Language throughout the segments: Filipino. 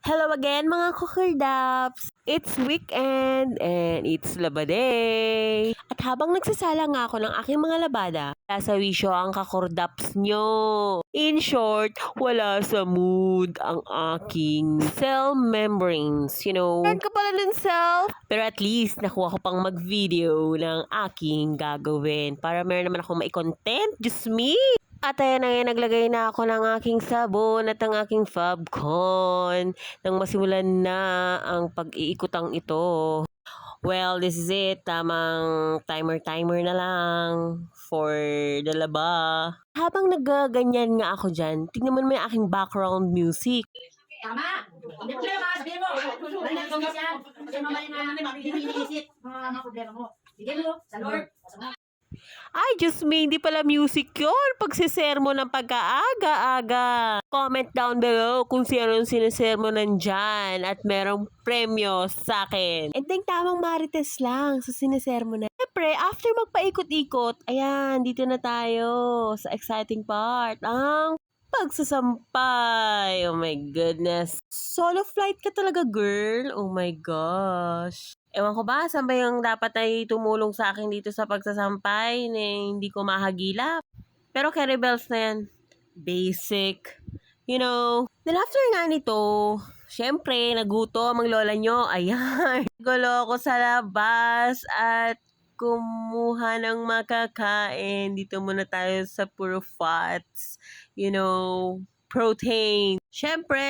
Hello again mga kukurdaps! It's weekend and it's laba day! At habang nagsasala nga ako ng aking mga labada, sa wisyo ang kakurdaps nyo. In short, wala sa mood ang aking cell membranes, Meron ka pala ng cell? Pero at least, nakuha ko pang mag-video ng aking gagawin para meron naman akong mai-content. Diyos me! At ayan na yan, naglagay na ako ng aking sabon at ang aking Fabcon nang masimulan na ang pag-iikotang ito. Well, this is it. Tamang timer na lang for the laba. Habang nagaganyan nga ako dyan, tignan mo naman yung aking background music. Tama! Hindi problema, sabihin mo. Wala nang tumis yan. Kasi mamaya na iniisip mga problema mo. Bigyan mo sa Lord. Ay, Diyos me, hindi pala music yun. Pagsisermo ng pagkaaga-aga. Comment down below kung sino yung sinisermo nandyan at merong premyo sa akin. And then, tamang marites lang sa sinisermo na. Siyempre, after magpaikot-ikot, ayan, dito na tayo sa exciting part. Ang pagsasampay. Oh my goodness. Solo flight ka talaga, girl. Oh my gosh. Ewan ko ba, saan ba yung dapat ay tumulong sa akin dito sa pagsasampay na hindi ko mahagilap? Pero carry bells na yan. Basic. Then after nga nito, syempre, nagutom ang lola nyo. Ayan. Gulo ako sa labas at kumuha ng makakain. Dito muna tayo sa puro fats. Protein. Syempre,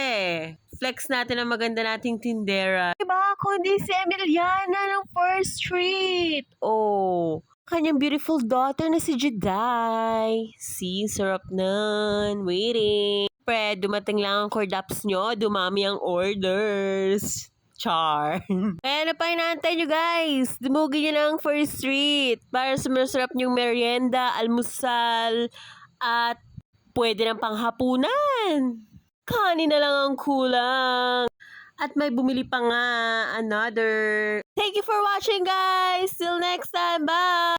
flex natin ang maganda nating tindera. Diba? Kundi si Emiliana ng First Street. Oh, kanyang beautiful daughter na si Juday. See, sarap nun. Waiting. Pre, dumating lang ang cordaps nyo. Dumami ang orders. Char. Kaya na pa inaantay nyo guys. Dumugin nyo lang ang First Street para sa masarap nyong merienda, almusal, at pwede ng panghapunan. Kanin na lang ang kulang. At may bumili pa nga another. Thank you for watching guys. Till next time. Bye!